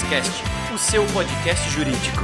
Juriscast, o seu podcast jurídico.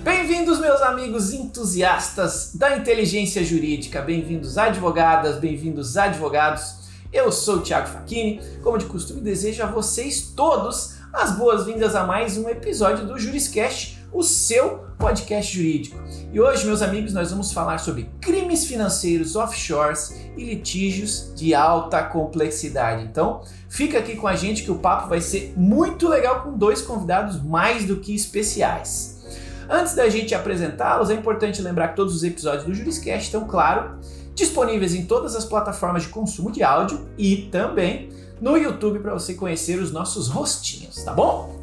Bem-vindos, meus amigos entusiastas da inteligência jurídica, bem-vindos advogadas, bem-vindos advogados. Eu sou o Thiago Facchini, como de costume desejo a vocês todos as boas-vindas a mais um episódio do Juriscast, o seu podcast jurídico. E hoje, meus amigos, nós vamos falar sobre crimes financeiros offshores e litígios de alta complexidade. Então, fica aqui com a gente que o papo vai ser muito legal com dois convidados mais do que especiais. Antes da gente apresentá-los, é importante lembrar que todos os episódios do Juriscast estão, claro, disponíveis em todas as plataformas de consumo de áudio e também no YouTube para você conhecer os nossos rostinhos, tá bom?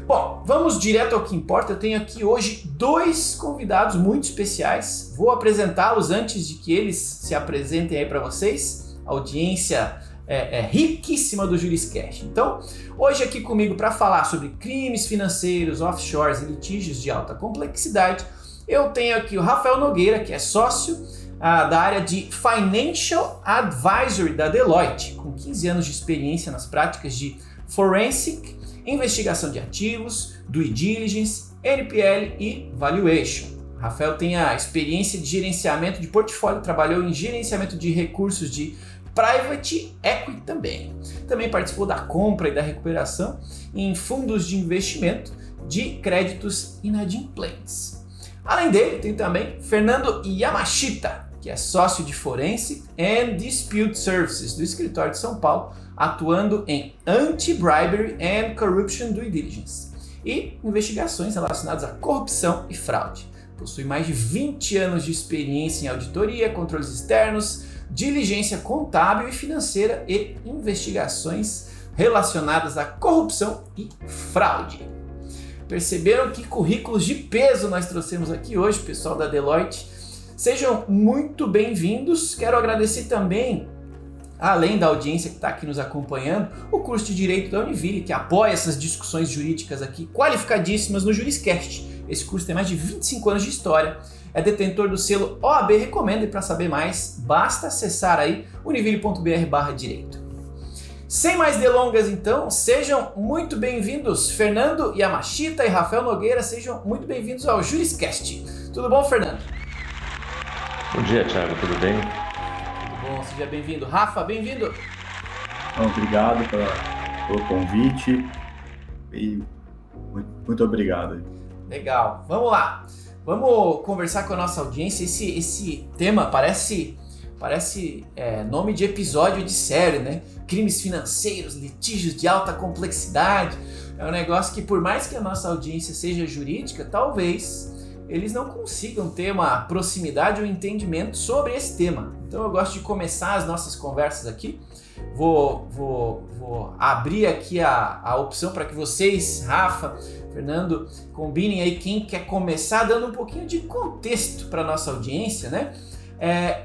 Bom, vamos direto ao que importa. Eu tenho aqui hoje dois convidados muito especiais. Vou apresentá-los antes de que eles se apresentem aí para vocês. A audiência é riquíssima do Juriscast. Então, hoje aqui comigo para falar sobre crimes financeiros, offshores e litígios de alta complexidade, eu tenho aqui o Rafael Nogueira, que é sócio da área de Financial Advisory da Deloitte, com 15 anos de experiência nas práticas de Forensic, investigação de ativos, due diligence, NPL e valuation. Rafael tem a experiência de gerenciamento de portfólio, trabalhou em gerenciamento de recursos de private equity também. Também participou da compra e da recuperação em fundos de investimento de créditos inadimplentes. Além dele, tem também Fernando Yamashita, que é sócio de Forensic and Dispute Services do escritório de São Paulo, atuando em Anti-Bribery and Corruption Due Diligence e investigações relacionadas à corrupção e fraude. Possui mais de 20 anos de experiência em auditoria, controles externos, diligência contábil e financeira e investigações relacionadas à corrupção e fraude. Perceberam que currículos de peso nós trouxemos aqui hoje, pessoal da Deloitte? Sejam muito bem-vindos. Quero agradecer também, além da audiência que está aqui nos acompanhando, o curso de Direito da Univille, que apoia essas discussões jurídicas aqui, qualificadíssimas no Juriscast. Esse curso tem mais de 25 anos de história, é detentor do selo OAB Recomenda, e para saber mais, basta acessar aí univille.br/direito. Sem mais delongas, então, sejam muito bem-vindos, Fernando Yamashita e Rafael Nogueira, sejam muito bem-vindos ao Juriscast. Tudo bom, Fernando? Bom dia, Thiago, tudo bem? Bom, seja bem-vindo. Rafa, bem-vindo. Obrigado pelo convite e muito obrigado. Legal, vamos lá. Vamos conversar com a nossa audiência. Esse tema parece nome de episódio de série, né? Crimes financeiros, litígios de alta complexidade. É um negócio que, por mais que a nossa audiência seja jurídica, talvez eles não consigam ter uma proximidade ou entendimento sobre esse tema. Então eu gosto de começar as nossas conversas aqui. Vou abrir aqui a opção para que vocês, Rafa, Fernando, combinem aí quem quer começar dando um pouquinho de contexto para a nossa audiência, né?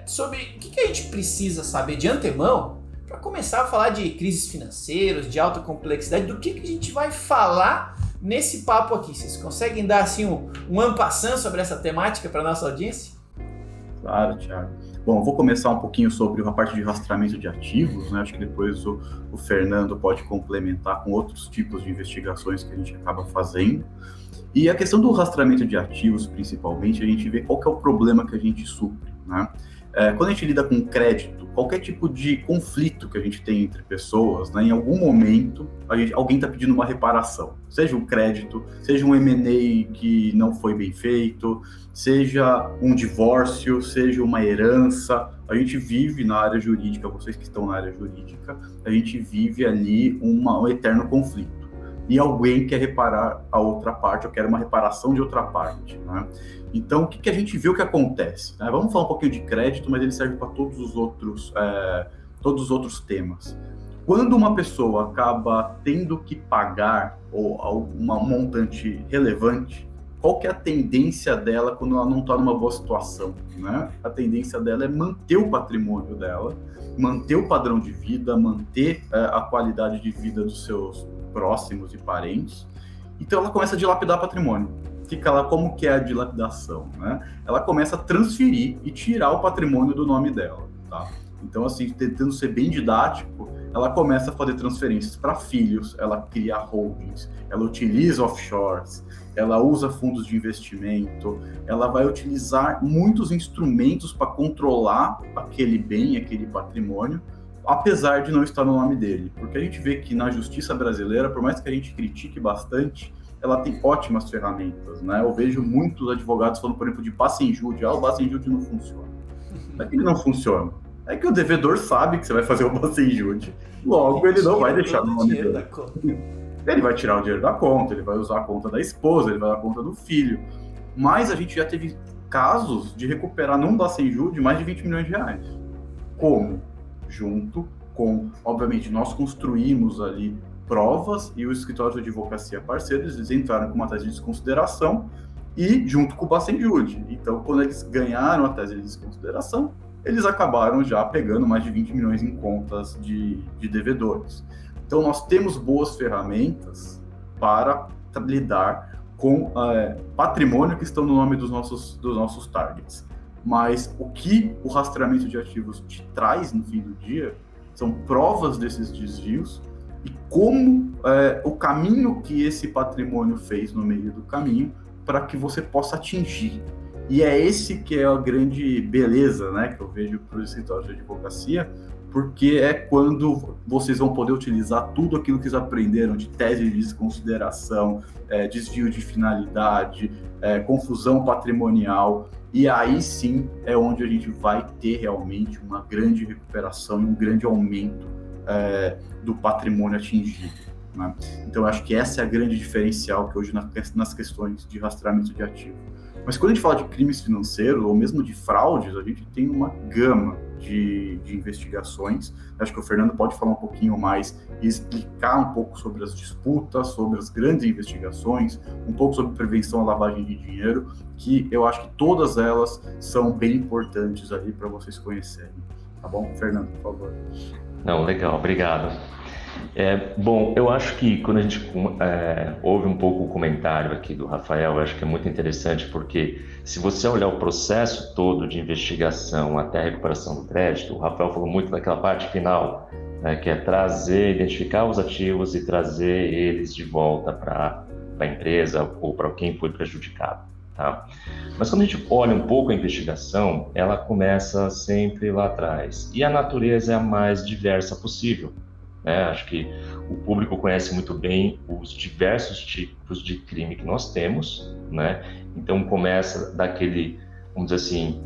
Sobre o que a gente precisa saber de antemão para começar a falar de crises financeiras, de alta complexidade, do que a gente vai falar nesse papo aqui. Vocês conseguem dar assim um en passant sobre essa temática para a nossa audiência? Claro, Thiago. Bom, eu vou começar um pouquinho sobre a parte de rastreamento de ativos, né? Acho que depois o Fernando pode complementar com outros tipos de investigações que a gente acaba fazendo. E a questão do rastreamento de ativos, principalmente, a gente vê qual que é o problema que a gente supre, né? Quando a gente lida com crédito, qualquer tipo de conflito que a gente tem entre pessoas, né, em algum momento alguém está pedindo uma reparação, seja um crédito, seja um M&A que não foi bem feito, seja um divórcio, seja uma herança. A gente vive na área jurídica, vocês que estão na área jurídica, a gente vive ali um eterno conflito. E alguém quer reparar a outra parte, ou quer uma reparação de outra parte, né? Então, o que a gente vê o que acontece? Né? Vamos falar um pouquinho de crédito, mas ele serve para todos os outros temas. Quando uma pessoa acaba tendo que pagar uma montante relevante, qual que é a tendência dela quando ela não está numa boa situação, né? A tendência dela é manter o patrimônio dela, manter o padrão de vida, manter a qualidade de vida dos seus próximos e parentes. Então ela começa a dilapidar patrimônio. Como que é a dilapidação, né? Ela começa a transferir e tirar o patrimônio do nome dela, tá? Então, assim, tentando ser bem didático, ela começa a fazer transferências para filhos, ela cria holdings, ela utiliza offshores, ela usa fundos de investimento, ela vai utilizar muitos instrumentos para controlar aquele bem, aquele patrimônio, apesar de não estar no nome dele. Porque a gente vê que na justiça brasileira, por mais que a gente critique bastante, ela tem ótimas ferramentas, né? Eu vejo muitos advogados falando, por exemplo, de Bacenjude. O Bacenjude não funciona. Não é que ele não funciona. É que o devedor sabe que você vai fazer o Bacenjude. Logo, ele não vai deixar no nome dele. Ele vai tirar o dinheiro da conta, ele vai usar a conta da esposa, ele vai usar a conta do filho. Mas a gente já teve casos de recuperar num Bacenjude mais de 20 milhões de reais. Como? Junto com, obviamente, nós construímos ali provas e o escritório de advocacia parceiros, eles entraram com uma tese de desconsideração e junto com o Bacenjude. Então, quando eles ganharam a tese de desconsideração, eles acabaram já pegando mais de 20 milhões em contas de devedores. Então, nós temos boas ferramentas para lidar com patrimônio que estão no nome dos nossos targets. Mas o que o rastreamento de ativos te traz no fim do dia são provas desses desvios e como o caminho que esse patrimônio fez no meio do caminho para que você possa atingir. E é esse que é a grande beleza, né, que eu vejo para os escritórios de advocacia, porque é quando vocês vão poder utilizar tudo aquilo que eles aprenderam de tese de desconsideração, desvio de finalidade, confusão patrimonial, e aí sim é onde a gente vai ter realmente uma grande recuperação e um grande aumento do patrimônio atingido, né? Então, eu acho que essa é a grande diferencial que hoje nas questões de rastreamento de ativo. Mas quando a gente fala de crimes financeiros, ou mesmo de fraudes, a gente tem uma gama de investigações. Acho que o Fernando pode falar um pouquinho mais e explicar um pouco sobre as disputas, sobre as grandes investigações, um pouco sobre prevenção à lavagem de dinheiro, que eu acho que todas elas são bem importantes ali para vocês conhecerem. Tá bom? Fernando, por favor. Não, legal, obrigado. Bom, eu acho que quando a gente ouve um pouco o comentário aqui do Rafael, eu acho que é muito interessante porque se você olhar o processo todo de investigação até a recuperação do crédito, o Rafael falou muito daquela parte final, né, que é identificar os ativos e trazer eles de volta para a empresa ou para quem foi prejudicado. Tá? Mas quando a gente olha um pouco a investigação, ela começa sempre lá atrás e a natureza é a mais diversa possível. Acho que o público conhece muito bem os diversos tipos de crime que nós temos, né? Então começa daquele, vamos dizer assim,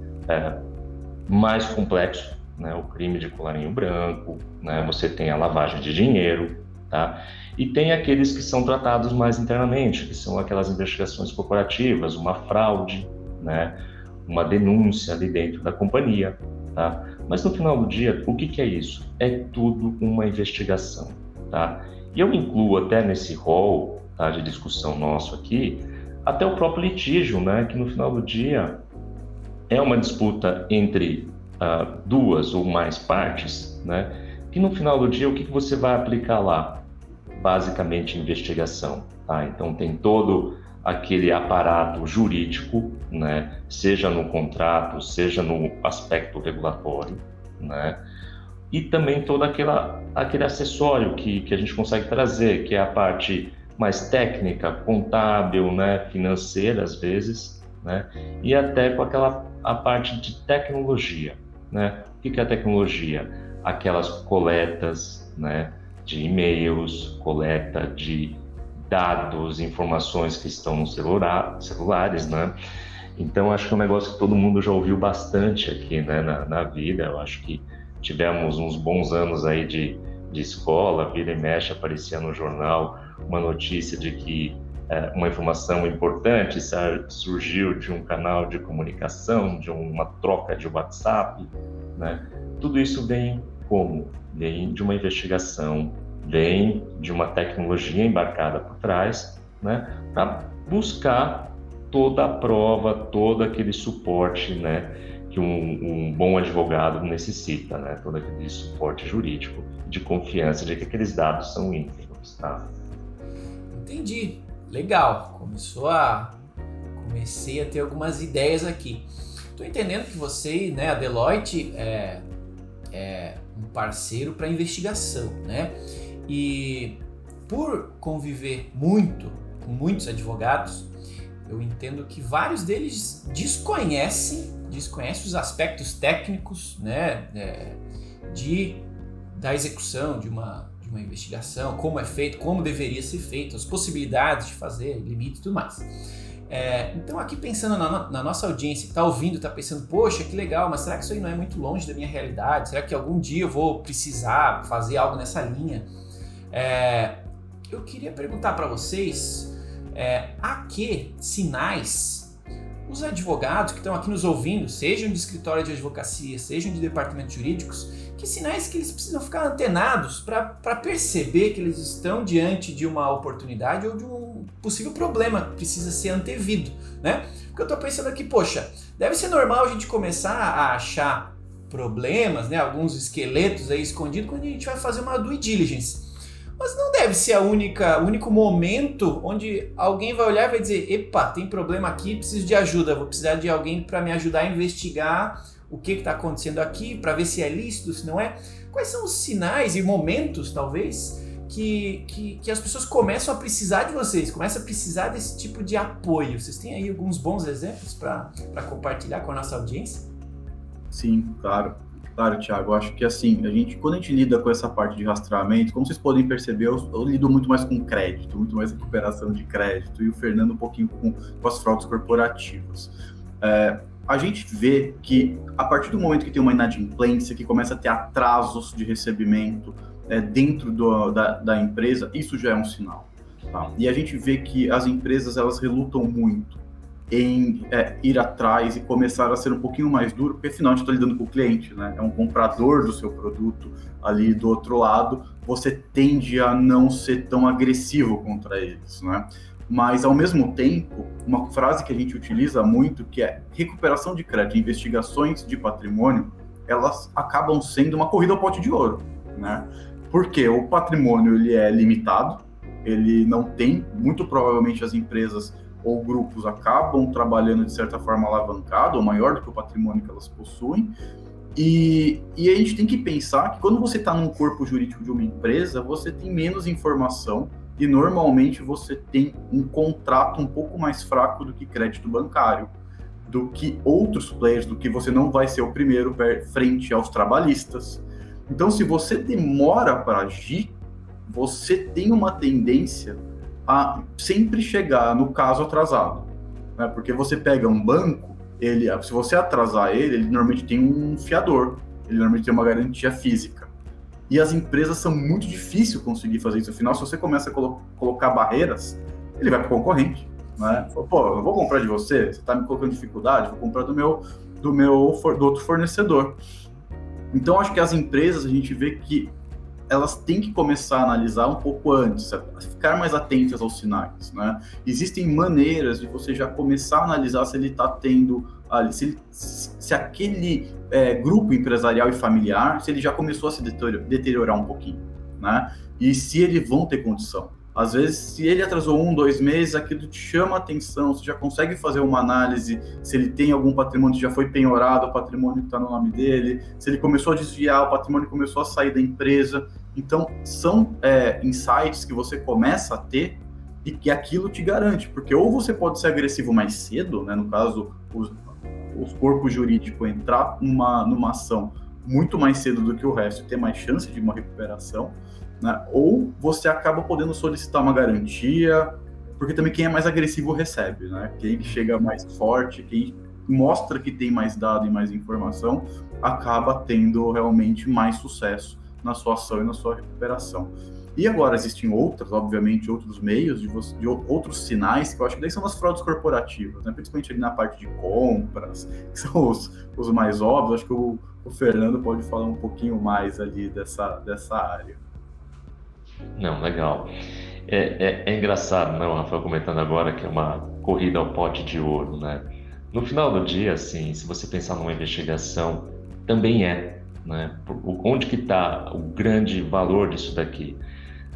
mais complexo, né? O crime de colarinho branco, né? Você tem a lavagem de dinheiro, tá? E tem aqueles que são tratados mais internamente, que são aquelas investigações corporativas, uma fraude, né? Uma denúncia ali dentro da companhia, tá? Mas no final do dia, o que é isso? É tudo uma investigação, tá? E eu incluo até nesse rol, tá, de discussão nosso aqui, até o próprio litígio, né? Que no final do dia é uma disputa entre duas ou mais partes, né? Que no final do dia, o que você vai aplicar lá? Basicamente, investigação, tá? Então tem todo aquele aparato jurídico, né, seja no contrato, seja no aspecto regulatório, né, e também todo aquele acessório que a gente consegue trazer, que é a parte mais técnica, contábil, né, financeira às vezes, né, e até com a parte de tecnologia, né. O que é a tecnologia? Aquelas coletas, né, de e-mails, coleta de dados, informações que estão nos celulares, né? Então, acho que é um negócio que todo mundo já ouviu bastante aqui, né, na vida. Eu acho que tivemos uns bons anos aí de escola, vira e mexe, aparecia no jornal uma notícia de que uma informação importante surgiu de um canal de comunicação, de uma troca de WhatsApp, né? Tudo isso vem como? Vem de uma investigação, vem de uma tecnologia embarcada por trás, né, para buscar toda a prova, todo aquele suporte, né, que um bom advogado necessita, né, todo aquele suporte jurídico de confiança de que aqueles dados são íntegros, tá? Entendi, legal, comecei a ter algumas ideias aqui. Estou entendendo que você, né, a Deloitte parceiro para investigação, né? E por conviver muito com muitos advogados, eu entendo que vários deles desconhecem os aspectos técnicos, né, da execução de uma investigação, como é feito, como deveria ser feito, as possibilidades de fazer, limites e tudo mais. Então aqui pensando na nossa audiência que está ouvindo, está pensando, poxa, que legal, mas será que isso aí não é muito longe da minha realidade? Será que algum dia eu vou precisar fazer algo nessa linha? Eu queria perguntar para vocês a que sinais os advogados que estão aqui nos ouvindo, sejam de escritório de advocacia, sejam de departamentos jurídicos, que sinais que eles precisam ficar antenados para perceber que eles estão diante de uma oportunidade ou de um possível problema que precisa ser antevido, né? Porque eu estou pensando aqui, poxa, deve ser normal a gente começar a achar problemas, né, alguns esqueletos aí escondidos quando a gente vai fazer uma due diligence. Mas não deve ser o único momento onde alguém vai olhar e vai dizer, epa, tem problema aqui, preciso de ajuda, vou precisar de alguém para me ajudar a investigar o que está acontecendo aqui, para ver se é lícito, se não é. Quais são os sinais e momentos, talvez, que as pessoas começam a precisar de vocês, começam a precisar desse tipo de apoio? Vocês têm aí alguns bons exemplos para compartilhar com a nossa audiência? Sim, claro. Claro, Thiago, eu acho que assim, quando a gente lida com essa parte de rastreamento, como vocês podem perceber, eu lido muito mais com crédito, muito mais recuperação de crédito, e o Fernando um pouquinho com as fraudes corporativas. A gente vê que a partir do momento que tem uma inadimplência, que começa a ter atrasos de recebimento dentro da empresa, isso já é um sinal. Tá? E a gente vê que as empresas, elas relutam muito em ir atrás e começar a ser um pouquinho mais duro, porque afinal a gente está lidando com o cliente, né? É um comprador do seu produto ali do outro lado, você tende a não ser tão agressivo contra eles, né? Mas ao mesmo tempo, uma frase que a gente utiliza muito, que é recuperação de crédito, investigações de patrimônio, elas acabam sendo uma corrida ao pote de ouro, né? Porque o patrimônio ele é limitado, ele não tem, muito provavelmente as empresas ou grupos acabam trabalhando de certa forma alavancado, ou maior do que o patrimônio que elas possuem, e a gente tem que pensar que quando você está num corpo jurídico de uma empresa, você tem menos informação e normalmente você tem um contrato um pouco mais fraco do que crédito bancário, do que outros players, do que você não vai ser o primeiro frente aos trabalhistas. Então, se você demora para agir, você tem uma tendência a sempre chegar no caso atrasado, né? Porque você pega um banco, se você atrasar ele normalmente tem um fiador, ele normalmente tem uma garantia física. E as empresas são muito difícil conseguir fazer isso. Afinal, se você começa a colocar barreiras, ele vai para o concorrente, né? Pô, eu vou comprar de você, você está me colocando dificuldade, vou comprar do outro fornecedor. Então, acho que as empresas, a gente vê que elas têm que começar a analisar um pouco antes, a ficar mais atentas aos sinais, né? Existem maneiras de você já começar a analisar se ele está tendo, se aquele grupo empresarial e familiar, se ele já começou a se deteriorar um pouquinho, né? E se eles vão ter condição. Às vezes, se ele atrasou 1, 2 meses, aquilo te chama a atenção, você já consegue fazer uma análise, se ele tem algum patrimônio que já foi penhorado, o patrimônio que está no nome dele, se ele começou a desviar, o patrimônio começou a sair da empresa. Então, são insights que você começa a ter e que aquilo te garante, porque ou você pode ser agressivo mais cedo, né, no caso, os corpos jurídicos entrar numa ação muito mais cedo do que o resto e ter mais chance de uma recuperação, né? Ou você acaba podendo solicitar uma garantia, porque também quem é mais agressivo recebe, né? Quem chega mais forte, quem mostra que tem mais dado e mais informação, acaba tendo realmente mais sucesso na sua ação e na sua recuperação. E agora existem obviamente, outros meios, de outros sinais, que eu acho que daí são as fraudes corporativas, né? Principalmente ali na parte de compras, que são os mais óbvios. Acho que o Fernando pode falar um pouquinho mais ali dessa área. Não, legal. É engraçado, né, o Rafael comentando agora que é uma corrida ao pote de ouro, né? No final do dia, assim, se você pensar numa investigação, também né? Onde que está o grande valor disso daqui?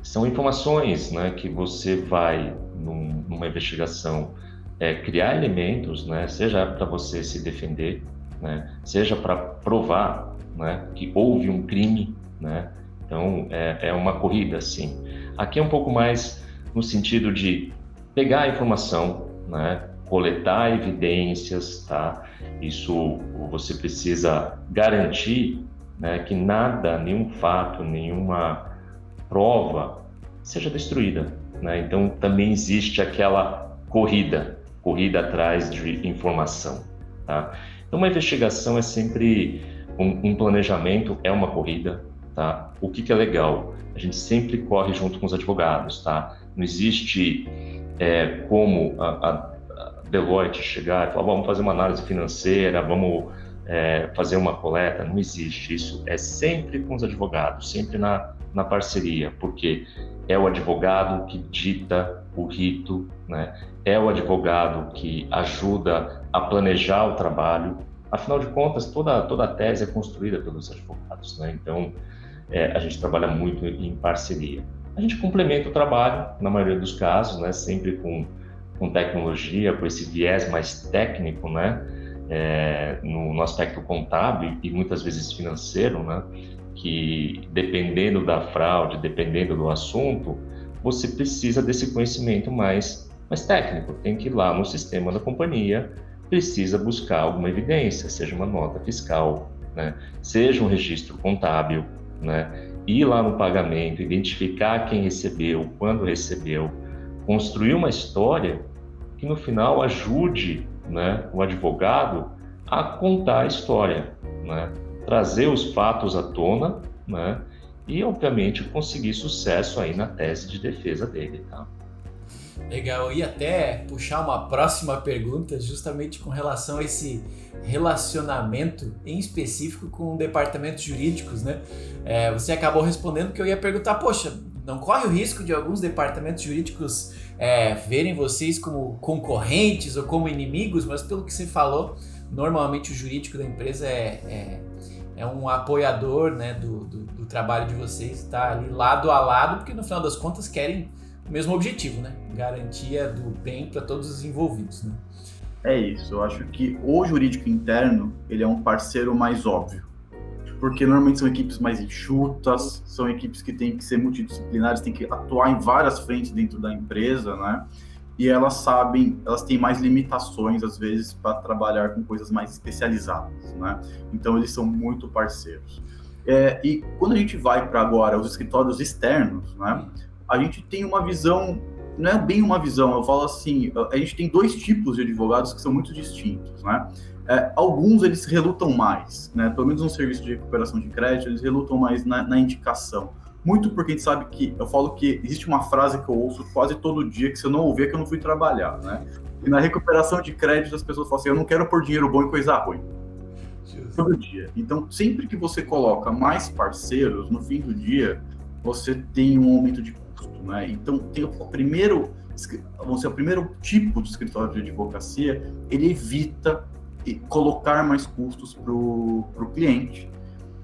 São informações, né, que você vai, numa investigação, criar elementos, né, seja para você se defender, né, seja para provar né, que houve um crime, né? Então, é uma corrida, sim. Aqui é um pouco mais no sentido de pegar a informação, né, coletar evidências, tá? Isso você precisa garantir, né, que nada, nenhum fato, nenhuma prova seja destruída, né? Então, também existe aquela corrida atrás de informação, tá? Então, uma investigação é sempre um planejamento, é uma corrida, tá? O que é legal? A gente sempre corre junto com os advogados, tá? Não existe como a Deloitte chegar e falar, vamos fazer uma análise financeira, vamos fazer uma coleta. Não existe isso. É sempre com os advogados, sempre na parceria, porque é o advogado que dita o rito, né? É o advogado que ajuda a planejar o trabalho. Afinal de contas, toda a tese é construída pelos advogados, né? Então, a gente trabalha muito em parceria. A gente complementa o trabalho, na maioria dos casos, né? Sempre com tecnologia, com esse viés mais técnico, né? No aspecto contábil e muitas vezes financeiro, né? Que dependendo da fraude, dependendo do assunto, você precisa desse conhecimento mais técnico. Tem que ir lá no sistema da companhia, precisa buscar alguma evidência, seja uma nota fiscal, né? Seja um registro contábil, né? Ir lá no pagamento, identificar quem recebeu, quando recebeu, construir uma história que no final ajude, né, o advogado a contar a história, né? Trazer os fatos à tona, né? E obviamente conseguir sucesso aí na tese de defesa dele, tá? Legal, eu ia até puxar uma próxima pergunta justamente com relação a esse relacionamento em específico com departamentos jurídicos, né? Você acabou respondendo que eu ia perguntar, poxa, não corre o risco de alguns departamentos jurídicos verem vocês como concorrentes ou como inimigos, mas pelo que você falou, normalmente o jurídico da empresa é um apoiador, né, do trabalho de vocês, está ali lado a lado, porque no final das contas querem o mesmo objetivo, né? Garantia do bem para todos os envolvidos, né? É isso, eu acho que o jurídico interno, ele é um parceiro mais óbvio, porque normalmente são equipes mais enxutas, são equipes que têm que ser multidisciplinares, têm que atuar em várias frentes dentro da empresa, né? E elas têm mais limitações, às vezes, para trabalhar com coisas mais especializadas, né? Então, eles são muito parceiros. E quando a gente vai para agora os escritórios externos, né? A gente tem uma visão, não é bem uma visão, eu falo assim, a gente tem dois tipos de advogados que são muito distintos, né? Alguns eles relutam mais, né? Pelo menos no serviço de recuperação de crédito, eles relutam mais na indicação. Muito porque a gente sabe que, eu falo que existe uma frase que eu ouço quase todo dia, que se eu não ouvir é que eu não fui trabalhar, né? E na recuperação de crédito as pessoas falam assim, eu não quero pôr dinheiro bom em coisa ruim. Todo dia. Então, sempre que você coloca mais parceiros, no fim do dia, você tem um aumento de custo, né? Então, tem o primeiro tipo de escritório de advocacia, ele evita colocar mais custos para o cliente.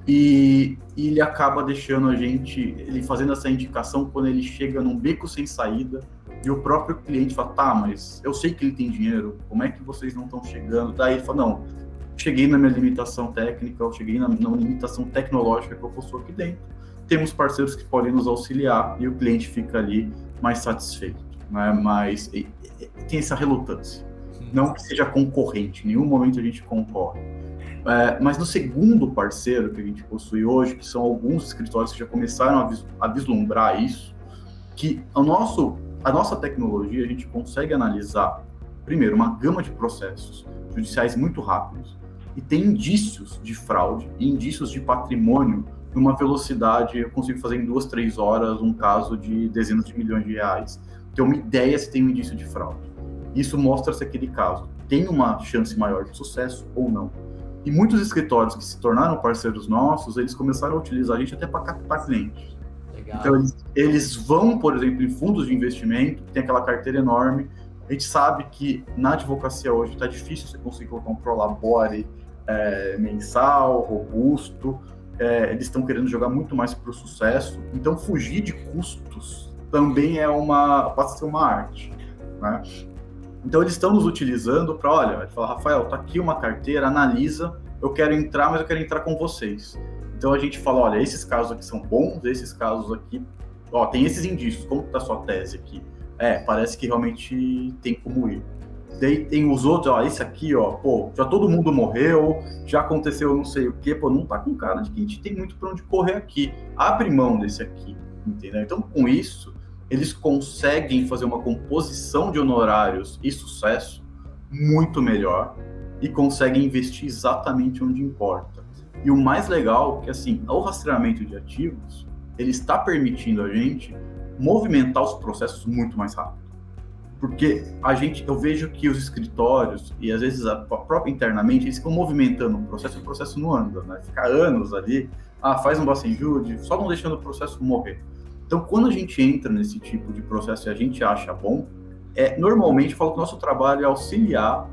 E ele acaba deixando ele fazendo essa indicação quando ele chega num beco sem saída e o próprio cliente fala, tá, mas eu sei que ele tem dinheiro, como é que vocês não estão chegando? Daí ele fala, não, cheguei na minha limitação técnica, eu cheguei na limitação tecnológica que eu possuo aqui dentro, temos parceiros que podem nos auxiliar e o cliente fica ali mais satisfeito, né? Mas tem essa relutância, não que seja concorrente, em nenhum momento a gente concorre. Mas no segundo parceiro que a gente possui hoje, que são alguns escritórios que já começaram a vislumbrar isso, que a nossa tecnologia, a gente consegue analisar, primeiro, uma gama de processos judiciais muito rápidos, e tem indícios de fraude e indícios de patrimônio numa velocidade, eu consigo fazer em 2, 3 horas um caso de dezenas de milhões de reais, ter uma ideia se tem um indício de fraude. Isso mostra se aquele caso tem uma chance maior de sucesso ou não. E muitos escritórios que se tornaram parceiros nossos, eles começaram a utilizar a gente até para captar clientes. Legal. Então, eles vão, por exemplo, em fundos de investimento, que tem aquela carteira enorme. A gente sabe que na advocacia hoje está difícil você conseguir colocar um prolabore mensal, robusto. Eles estão querendo jogar muito mais para o sucesso. Então, fugir de custos também pode ser uma arte, né? Então, eles estão nos utilizando para, olha, falar, Rafael, tá aqui uma carteira, analisa eu quero entrar, mas eu quero entrar com vocês. Então a gente fala, olha, esses casos aqui são bons, esses casos aqui, ó, tem esses indícios, como está a sua tese aqui? Parece que realmente tem como ir. Daí tem os outros, ó, esse aqui, ó, pô, já todo mundo morreu, já aconteceu não sei o quê, pô, não tá com cara de que a gente tem muito pra onde correr aqui. Abre mão desse aqui, entendeu? Então, com isso, eles conseguem fazer uma composição de honorários e sucesso muito melhor e conseguem investir exatamente onde importa. E o mais legal é que, assim, o rastreamento de ativos, ele está permitindo a gente movimentar os processos muito mais rápido. Porque eu vejo que os escritórios, e às vezes a própria internamente, eles ficam movimentando o processo não anda, né? Fica anos ali, faz um Bacenjude, só não deixando o processo morrer. Então, quando a gente entra nesse tipo de processo e a gente acha bom, normalmente eu falo que o nosso trabalho é auxiliar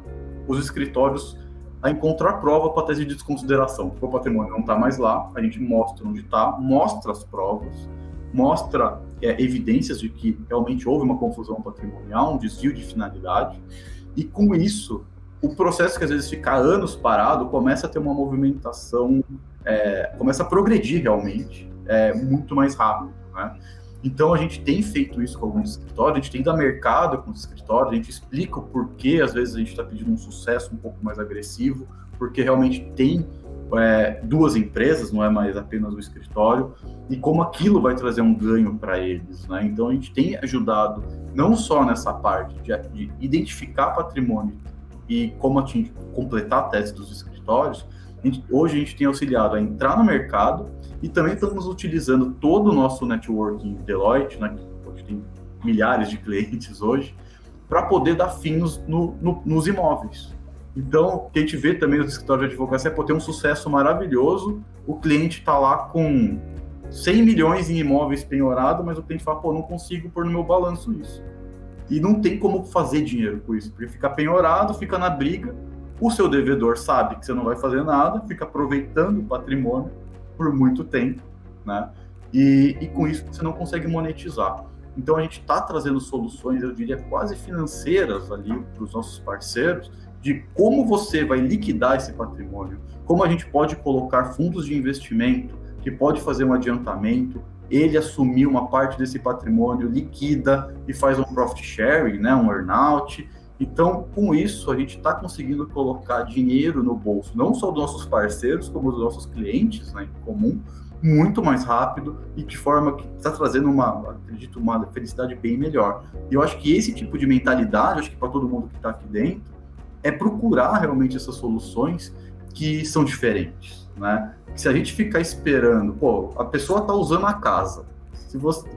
os escritórios a encontrar prova para a tese de desconsideração. Porque o patrimônio não está mais lá, a gente mostra onde está, mostra as provas, mostra evidências de que realmente houve uma confusão patrimonial, um desvio de finalidade, e com isso, o processo que às vezes fica anos parado, começa a ter uma movimentação, começa a progredir realmente, muito mais rápido, né? Então a gente tem feito isso com alguns escritórios, a gente tem ido a mercado com os escritórios, a gente explica o porquê, às vezes a gente está pedindo um sucesso um pouco mais agressivo, porque realmente tem duas empresas, não é mais apenas o escritório, e como aquilo vai trazer um ganho para eles, né? Então a gente tem ajudado não só nessa parte de identificar patrimônio e como completar a tese dos escritórios. Hoje a gente tem auxiliado a entrar no mercado e também estamos utilizando todo o nosso networking Deloitte, né, que hoje tem milhares de clientes hoje, para poder dar fim nos imóveis. Então, o que a gente vê também no escritório de advocacia é ter um sucesso maravilhoso, o cliente está lá com 100 milhões em imóveis penhorados, mas o cliente fala, pô, não consigo pôr no meu balanço isso. E não tem como fazer dinheiro com isso, porque fica penhorado, fica na briga, o seu devedor sabe que você não vai fazer nada, fica aproveitando o patrimônio por muito tempo, né? E com isso você não consegue monetizar. Então a gente está trazendo soluções, eu diria, quase financeiras ali para os nossos parceiros, de como você vai liquidar esse patrimônio, como a gente pode colocar fundos de investimento, que pode fazer um adiantamento, ele assumir uma parte desse patrimônio, liquida e faz um profit sharing, né, um earnout. Então, com isso, a gente está conseguindo colocar dinheiro no bolso, não só dos nossos parceiros, como dos nossos clientes, né, em comum, muito mais rápido e de forma que está trazendo acredito, uma felicidade bem melhor. E eu acho que esse tipo de mentalidade, acho que para todo mundo que está aqui dentro, é procurar realmente essas soluções que são diferentes, né? Se a gente ficar esperando, pô, a pessoa está usando a casa,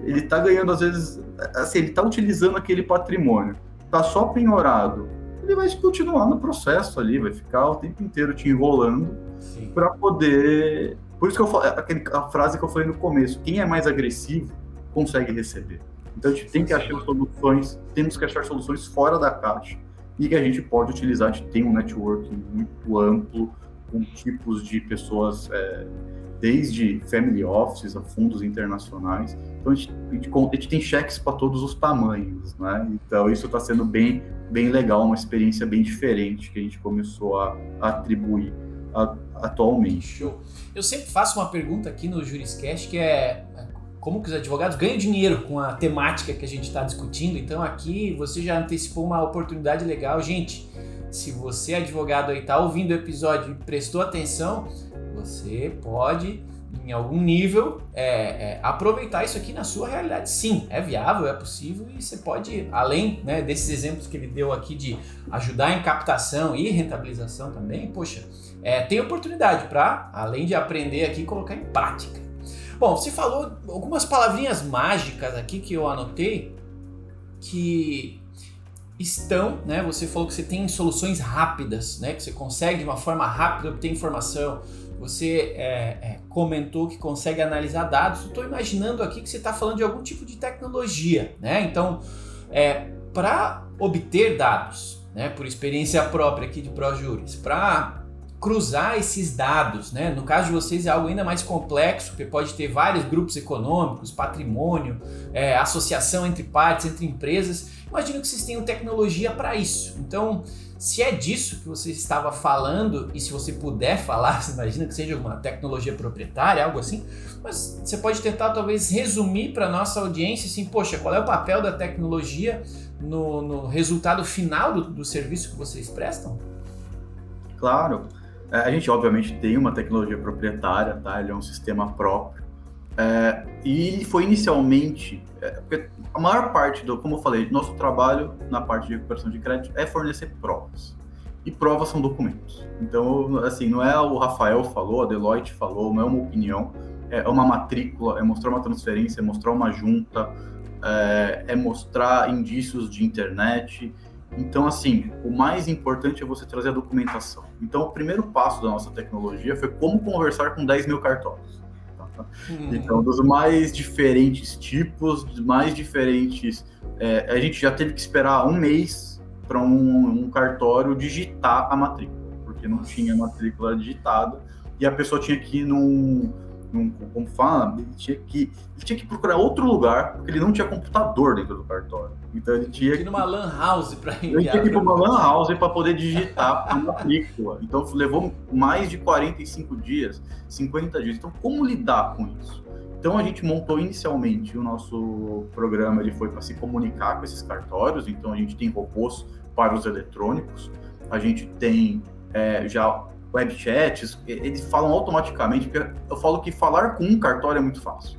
ele está ganhando, às vezes, assim, ele está utilizando aquele patrimônio, está só penhorado, ele vai continuar no processo ali, vai ficar o tempo inteiro te enrolando para poder... Por isso que eu falo, a frase que eu falei no começo, quem é mais agressivo consegue receber. Então a gente tem que achar soluções, temos que achar soluções fora da caixa e que a gente pode utilizar. A gente tem um networking muito amplo, com tipos de pessoas, desde family offices a fundos internacionais. Então a gente tem cheques para todos os tamanhos, né? Então isso está sendo bem legal, uma experiência bem diferente que a gente começou a atribuir atualmente. Show. Eu sempre faço uma pergunta aqui no Juriscast, que é como que os advogados ganham dinheiro com a temática que a gente está discutindo. Então aqui você já antecipou uma oportunidade legal. Gente, se você advogado aí está ouvindo o episódio e prestou atenção, você pode, em algum nível, aproveitar isso aqui na sua realidade. Sim, é viável, é possível e você pode, além, né, desses exemplos que ele deu aqui de ajudar em captação e rentabilização também, poxa, tem oportunidade para, além de aprender aqui, colocar em prática. Bom, você falou algumas palavrinhas mágicas aqui que eu anotei que estão, né? Você falou que você tem soluções rápidas, né? Que você consegue de uma forma rápida obter informação. Você comentou que consegue analisar dados. Estou imaginando aqui que você está falando de algum tipo de tecnologia, né? Então, para obter dados, né? Por experiência própria aqui de ProJuris, para cruzar esses dados, né? No caso de vocês é algo ainda mais complexo, porque pode ter vários grupos econômicos, patrimônio, associação entre partes, entre empresas. Imagino que vocês tenham tecnologia para isso. Então, se é disso que você estava falando, e se você puder falar, você imagina que seja uma tecnologia proprietária, algo assim, mas você pode tentar talvez resumir para a nossa audiência, assim, poxa, qual é o papel da tecnologia no resultado final do serviço que vocês prestam? Claro. A gente, obviamente, tem uma tecnologia proprietária, tá? Ele é um sistema próprio. E ele foi inicialmente... porque a maior parte como eu falei, nosso trabalho na parte de recuperação de crédito é fornecer provas. E provas são documentos. Então, assim, não é o Rafael falou, a Deloitte falou, não é uma opinião, é uma matrícula, é mostrar uma transferência, é mostrar uma junta, é mostrar indícios de internet. Então, assim, o mais importante é você trazer a documentação. Então, o primeiro passo da nossa tecnologia foi como conversar com 10 mil cartórios. Então, dos mais diferentes tipos, dos mais diferentes... a gente já teve que esperar um mês para um cartório digitar a matrícula, porque não tinha matrícula digitada, e a pessoa tinha que ir como fala, ele tinha que procurar outro lugar, porque ele não tinha computador dentro do cartório. Então ele tinha que ir numa lan house para enviar. Ele tinha que ir para uma lan house para poder digitar a matrícula. Então levou mais de 45 dias, 50 dias. Então como lidar com isso? Então a gente montou inicialmente o nosso programa, ele foi para se comunicar com esses cartórios. Então a gente tem robôs para os eletrônicos, a gente tem já web chats, eles falam automaticamente, porque eu falo que falar com um cartório é muito fácil.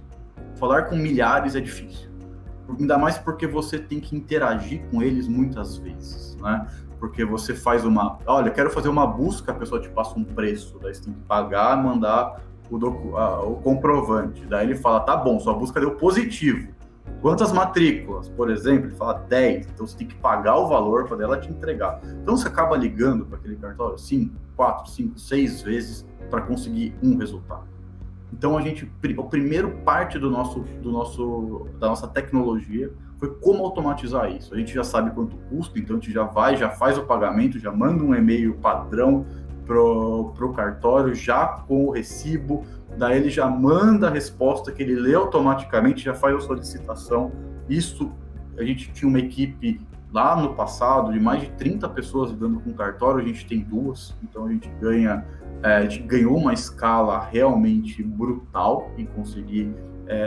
Falar com milhares é difícil. Ainda mais porque você tem que interagir com eles muitas vezes, né? Porque você faz olha, quero fazer uma busca, a pessoa te passa um preço, daí você tem que pagar, mandar o comprovante. Daí ele fala, tá bom, sua busca deu positivo. Quantas matrículas? Por exemplo, ele fala 10, então você tem que pagar o valor para ela te entregar. Então você acaba ligando para aquele cartório 4, 5, 6 vezes para conseguir um resultado. Então a primeiro parte da nossa tecnologia foi como automatizar isso. A gente já sabe quanto custa, então a gente já faz o pagamento, já manda um e-mail padrão pro cartório, já com o recibo, daí ele já manda a resposta que ele lê automaticamente, já faz a solicitação. Isso, a gente tinha uma equipe lá no passado de mais de 30 pessoas lidando com cartório, a gente tem 2, então a gente ganhou uma escala realmente brutal em conseguir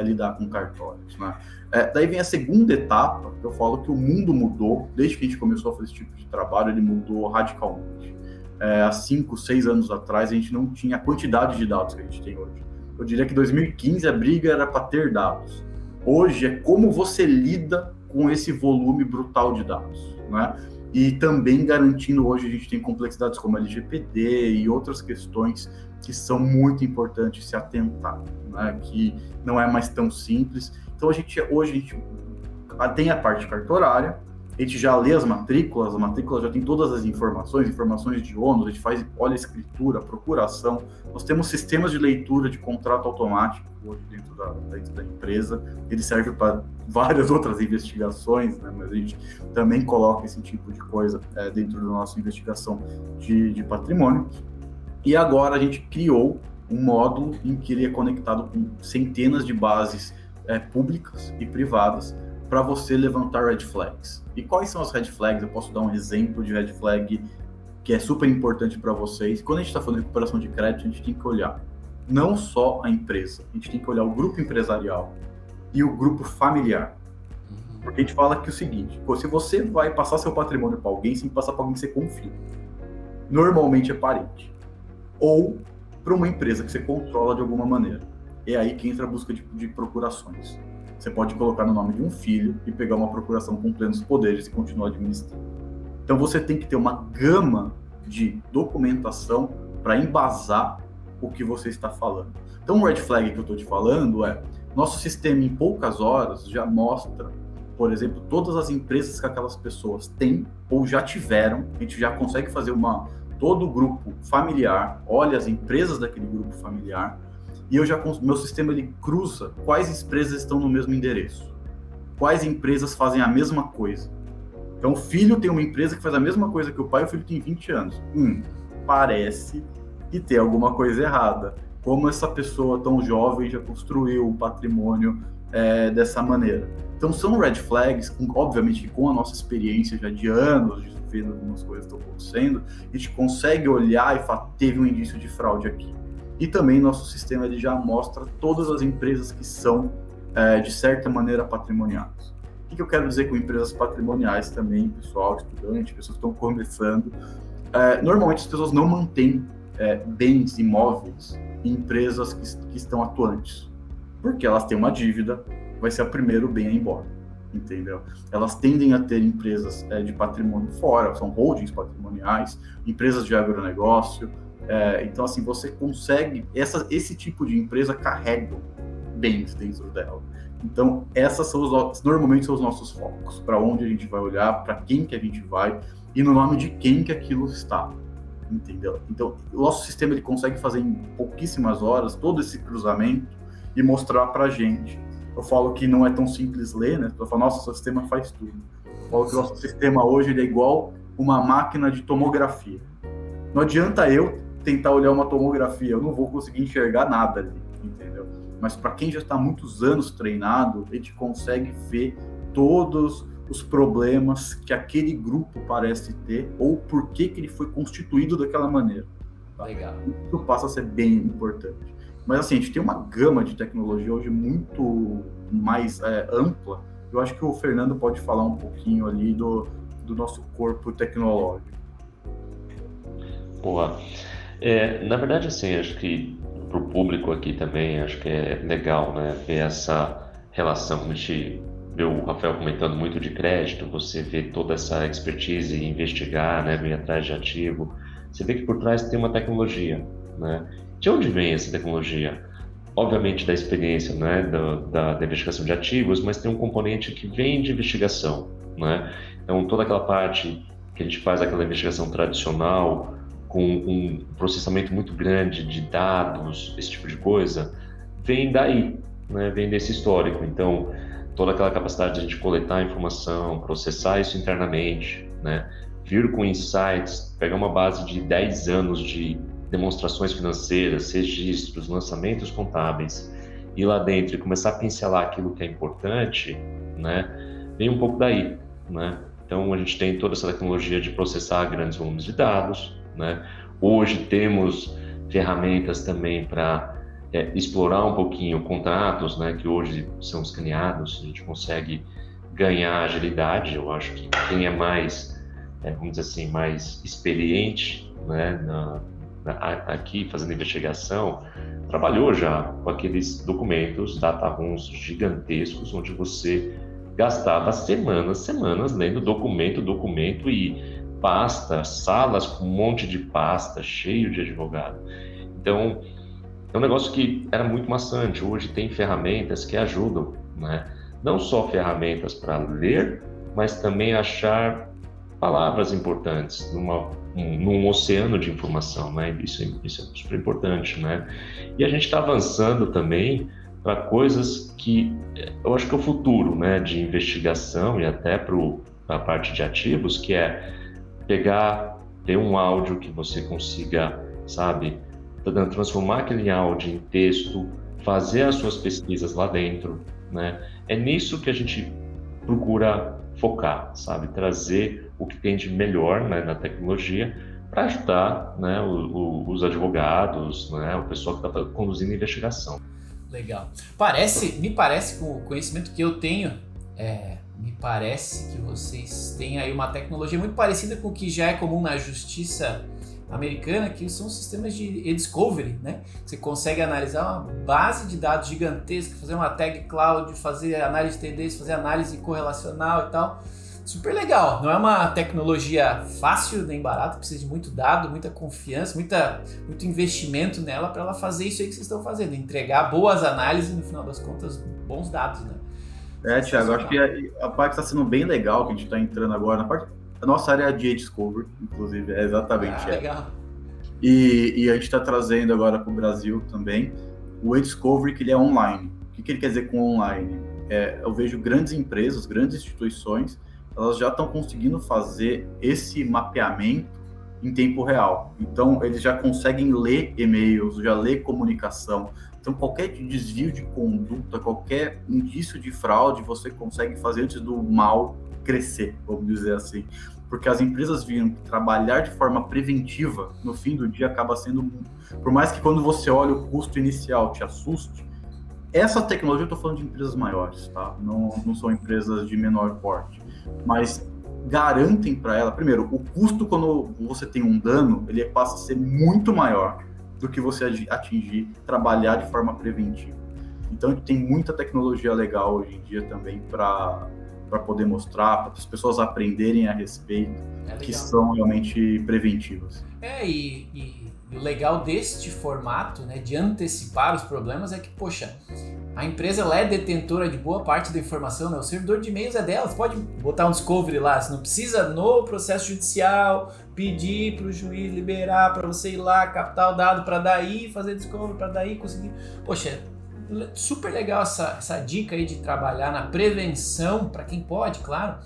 lidar com cartórios, né? Daí vem a segunda etapa, que eu falo que o mundo mudou, desde que a gente começou a fazer esse tipo de trabalho, ele mudou radicalmente. Há 5, 6 anos atrás, a gente não tinha a quantidade de dados que a gente tem hoje. Eu diria que em 2015 a briga era para ter dados. Hoje é como você lida com esse volume brutal de dados, né? E também garantindo, hoje a gente tem complexidades como LGPD e outras questões que são muito importantes se atentar, né? Que não é mais tão simples. Então hoje a gente tem a parte cartorária, a gente já lê as matrículas já tem todas as informações de ônus, a gente olha a escritura, procuração. Nós temos sistemas de leitura de contrato automático hoje dentro da empresa, ele serve para várias outras investigações, né? Mas a gente também coloca esse tipo de coisa dentro da nossa investigação de patrimônio. E agora a gente criou um módulo em que ele é conectado com centenas de bases públicas e privadas, para você levantar red flags. E quais são as red flags? Eu posso dar um exemplo de red flag que é super importante para vocês. Quando a gente está falando de recuperação de crédito, a gente tem que olhar não só a empresa, a gente tem que olhar o grupo empresarial e o grupo familiar. Porque a gente fala que é o seguinte, se você vai passar seu patrimônio para alguém, você tem que passar para alguém que você confia. Normalmente é parente. Ou para uma empresa que você controla de alguma maneira. É aí que entra a busca de procurações. Você pode colocar no nome de um filho e pegar uma procuração com plenos poderes e continuar administrando. Então você tem que ter uma gama de documentação para embasar o que você está falando. Então o red flag que eu estou te falando nosso sistema em poucas horas já mostra, por exemplo, todas as empresas que aquelas pessoas têm ou já tiveram. A gente já consegue fazer todo o grupo familiar, olha as empresas daquele grupo familiar, e meu sistema ele cruza quais empresas estão no mesmo endereço, quais empresas fazem a mesma coisa. Então o filho tem uma empresa que faz a mesma coisa que o pai, e o filho tem 20 anos. Parece e ter alguma coisa errada. Como essa pessoa tão jovem já construiu um patrimônio dessa maneira. Então são red flags, obviamente com a nossa experiência já de anos, de vendo algumas coisas estão acontecendo, a gente consegue olhar e falar, teve um indício de fraude aqui. E também nosso sistema ele já mostra todas as empresas que são, de certa maneira, patrimoniais. O que eu quero dizer com empresas patrimoniais também, pessoal, estudante, pessoas que estão começando? Normalmente as pessoas não mantêm bens imóveis em empresas que estão atuantes, porque elas têm uma dívida, vai ser o primeiro bem a ir embora, entendeu? Elas tendem a ter empresas de patrimônio fora, são holdings patrimoniais, empresas de agronegócio, então assim, você consegue, esse tipo de empresa carrega bens dentro dela. Então, normalmente são os nossos focos, para onde a gente vai olhar, para quem que a gente vai, e no nome de quem que aquilo está, entendeu? Então, o nosso sistema ele consegue fazer em pouquíssimas horas todo esse cruzamento e mostrar para a gente. Eu falo que não é tão simples ler, né? Eu falo, nossa, o sistema faz tudo. Eu falo que o nosso sistema hoje ele é igual uma máquina de tomografia. Não adianta eu tentar olhar uma tomografia, eu não vou conseguir enxergar nada ali, entendeu? Mas para quem já está há muitos anos treinado, a gente consegue ver todos os problemas que aquele grupo parece ter ou por que ele foi constituído daquela maneira. Tá? Legal. Isso passa a ser bem importante. Mas assim, a gente tem uma gama de tecnologia hoje muito mais ampla. Eu acho que o Fernando pode falar um pouquinho ali do nosso corpo tecnológico. Boa. Na verdade, assim, acho que para o público aqui também, acho que é legal, né, ver essa relação. A gente vê o Rafael comentando muito de crédito, você vê toda essa expertise em investigar, né, vir atrás de ativo. Você vê que por trás tem uma tecnologia, né? De onde vem essa tecnologia? Obviamente da experiência, né, da investigação de ativos, mas tem um componente que vem de investigação, né? Então toda aquela parte que a gente faz aquela investigação tradicional, com um processamento muito grande de dados, esse tipo de coisa, vem daí, né? Vem desse histórico. Então toda aquela capacidade de a gente coletar informação, processar isso internamente, né? Vir com insights, pegar uma base de 10 anos de demonstrações financeiras, registros, lançamentos contábeis, ir lá dentro e começar a pincelar aquilo que é importante, né, vem um pouco daí, né? Então a gente tem toda essa tecnologia de processar grandes volumes de dados, né? Hoje temos ferramentas também para explorar um pouquinho contratos, né, que hoje são escaneados, a gente consegue ganhar agilidade. Eu acho que quem é mais, vamos dizer assim, mais experiente, né, aqui fazendo investigação, trabalhou já com aqueles documentos, data rooms gigantescos, onde você gastava semanas lendo documento e pasta, salas com um monte de pasta, cheio de advogado. Então, é um negócio que era muito maçante. Hoje tem ferramentas que ajudam, né? Não só ferramentas para ler, mas também achar palavras importantes num oceano de informação, né? Isso é super importante, né? E a gente está avançando também para coisas que eu acho que é o futuro, né? De investigação e até para a parte de ativos, que é ter um áudio que você consiga, sabe, transformar aquele áudio em texto, fazer as suas pesquisas lá dentro, né? É nisso que a gente procura focar, sabe? Trazer o que tem de melhor, né, na tecnologia para ajudar, né, os advogados, né, o pessoal que está conduzindo a investigação. Legal. Me parece, com o conhecimento que eu tenho, me parece que vocês têm aí uma tecnologia muito parecida com o que já é comum na justiça americana, que são sistemas de e-discovery, né? Você consegue analisar uma base de dados gigantesca, fazer uma tag cloud, fazer análise de tendência, fazer análise correlacional e tal. Super legal. Não é uma tecnologia fácil nem barata, precisa de muito dado, muita confiança, muito investimento nela para ela fazer isso aí que vocês estão fazendo, entregar boas análises e, no final das contas, bons dados, né? Thiago, acho que a parte está sendo bem legal que a gente está entrando agora, a nossa área de e-discovery, inclusive, é exatamente legal. E a gente está trazendo agora para o Brasil também o e-discovery, que ele é online. O que ele quer dizer com online? Eu vejo grandes empresas, grandes instituições, elas já estão conseguindo fazer esse mapeamento em tempo real. Então, eles já conseguem ler e-mails, já ler comunicação. Então, qualquer desvio de conduta, qualquer indício de fraude, você consegue fazer antes do mal crescer, vamos dizer assim. Porque as empresas viram que trabalhar de forma preventiva, no fim do dia, acaba sendo... Por mais que quando você olha o custo inicial te assuste, essa tecnologia, eu estou falando de empresas maiores, tá? Não são empresas de menor porte. Mas garantem para ela, primeiro, o custo quando você tem um dano, ele passa a ser muito maior do que você atingir, trabalhar de forma preventiva. Então, tem muita tecnologia legal hoje em dia também para poder mostrar, para as pessoas aprenderem a respeito, que são realmente preventivas. E o legal deste formato, né, de antecipar os problemas, é que, poxa, a empresa ela é detentora de boa parte da informação, né? O servidor de e-mails é dela, você pode botar um discovery lá, você não precisa no processo judicial pedir para o juiz liberar para você ir lá, captar o dado para daí fazer discovery, para daí conseguir... Poxa, super legal essa dica aí de trabalhar na prevenção, para quem pode, claro,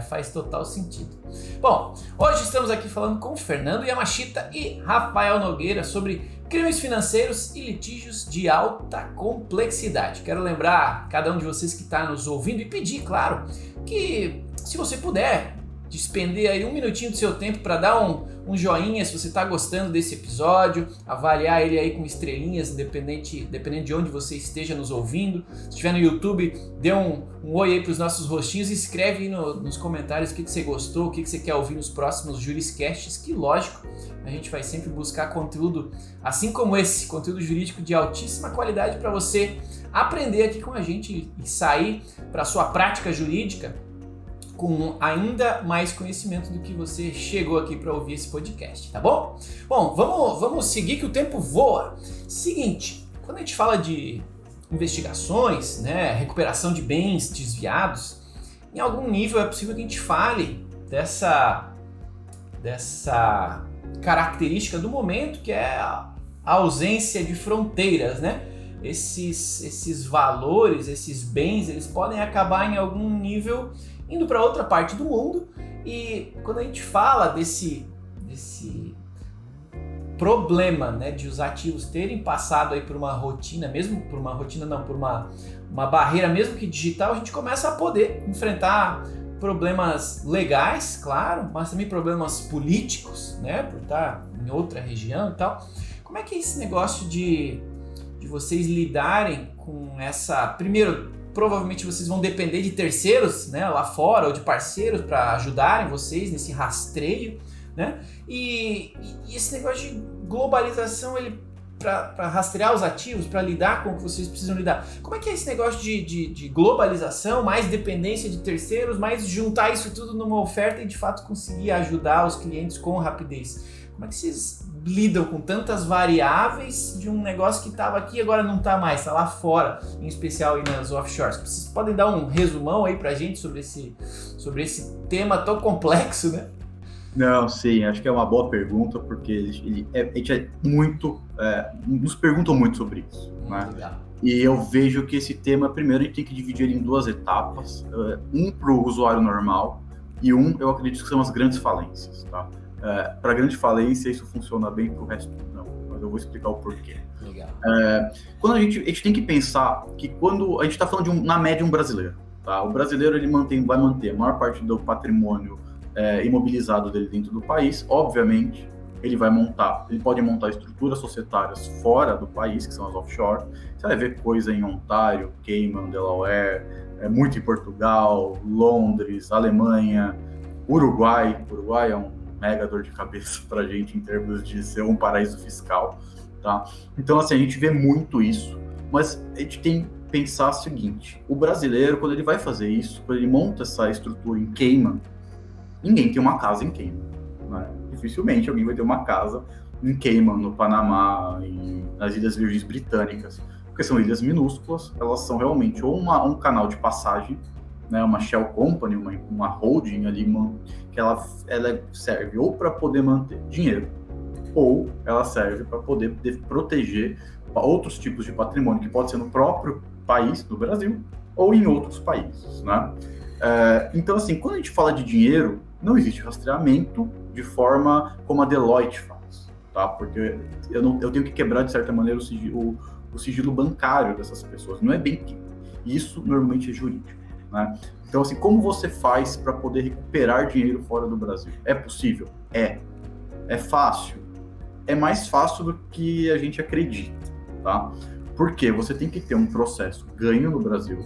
faz total sentido. Bom, hoje estamos aqui falando com Fernando Yamashita e Rafael Nogueira sobre crimes financeiros e litígios de alta complexidade. Quero lembrar cada um de vocês que está nos ouvindo e pedir, claro, que se você puder despender aí um minutinho do seu tempo para dar um joinha se você está gostando desse episódio, avaliar ele aí com estrelinhas, dependendo de onde você esteja nos ouvindo. Se estiver no YouTube, dê um oi aí para os nossos rostinhos e escreve aí nos comentários o que você gostou, o que você quer ouvir nos próximos Juriscasts, que lógico, a gente vai sempre buscar conteúdo assim como esse, conteúdo jurídico de altíssima qualidade para você aprender aqui com a gente e sair para a sua prática jurídica com ainda mais conhecimento do que você chegou aqui para ouvir esse podcast, tá bom? Bom, vamos seguir que o tempo voa. Seguinte, quando a gente fala de investigações, né, recuperação de bens desviados, em algum nível é possível que a gente fale dessa característica do momento, que é a ausência de fronteiras, né? Esses valores, esses bens, eles podem acabar em algum nível indo para outra parte do mundo, e quando a gente fala desse problema, né, de os ativos terem passado aí por uma rotina, mesmo por uma rotina não, por uma barreira mesmo que digital, a gente começa a poder enfrentar problemas legais, claro, mas também problemas políticos, né, por estar em outra região e tal. Como é que é esse negócio de vocês lidarem com essa... Primeiro, provavelmente vocês vão depender de terceiros, né, lá fora, ou de parceiros para ajudarem vocês nesse rastreio, né? E esse negócio de globalização, ele para rastrear os ativos, para lidar com o que vocês precisam lidar. Como é que é esse negócio de globalização, mais dependência de terceiros, mais juntar isso tudo numa oferta e de fato conseguir ajudar os clientes com rapidez? Como é que vocês lidam com tantas variáveis de um negócio que estava aqui e agora não está mais, está lá fora, em especial aí nas offshores? Vocês podem dar um resumão aí pra gente sobre esse tema tão complexo, né? Não, sim, acho que é uma boa pergunta, porque a gente nos perguntam muito sobre isso, né? Legal. E eu vejo que esse tema, primeiro, a gente tem que dividir em duas etapas, um para o usuário normal e eu acredito que são as grandes falências, tá? Para grande falência isso funciona bem, para o resto não, mas eu vou explicar o porquê. Legal. Quando a gente tem que pensar que quando a gente está falando na média um brasileiro, tá? O brasileiro ele vai manter a maior parte do patrimônio imobilizado dele dentro do país. Obviamente ele pode montar estruturas societárias fora do país, que são as offshore. Você vai ver coisa em Ontário, Cayman, Delaware, muito em Portugal, Londres, Alemanha, Uruguai é um mega dor de cabeça para a gente em termos de ser um paraíso fiscal, tá? Então, assim, a gente vê muito isso, mas a gente tem que pensar o seguinte: o brasileiro, quando ele vai fazer isso, quando ele monta essa estrutura em Cayman, ninguém tem uma casa em Cayman, né? Dificilmente alguém vai ter uma casa em Cayman, no Panamá, nas Ilhas Virgens Britânicas, porque são ilhas minúsculas, elas são realmente ou um canal de passagem, né, uma shell company, uma holding ali, que ela serve ou para poder manter dinheiro, ou ela serve para poder proteger outros tipos de patrimônio, que pode ser no próprio país, no Brasil, ou em outros países, né? Então, assim, quando a gente fala de dinheiro, não existe rastreamento de forma como a Deloitte faz, tá? Porque eu tenho que quebrar, de certa maneira, o sigilo bancário dessas pessoas. Não é bem que isso normalmente é jurídico, né? Então, assim, como você faz para poder recuperar dinheiro fora do Brasil? É possível? É. É fácil? É mais fácil do que a gente acredita, tá? Porque você tem que ter um processo ganho no Brasil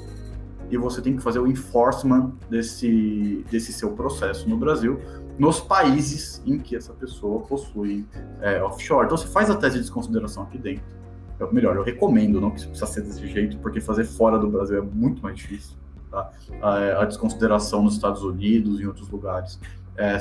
e você tem que fazer o enforcement desse seu processo no Brasil, nos países em que essa pessoa possui offshore. Então, você faz a tese de desconsideração aqui dentro. Melhor, eu recomendo, não que precisa ser desse jeito, porque fazer fora do Brasil é muito mais difícil. Tá? A desconsideração nos Estados Unidos e em outros lugares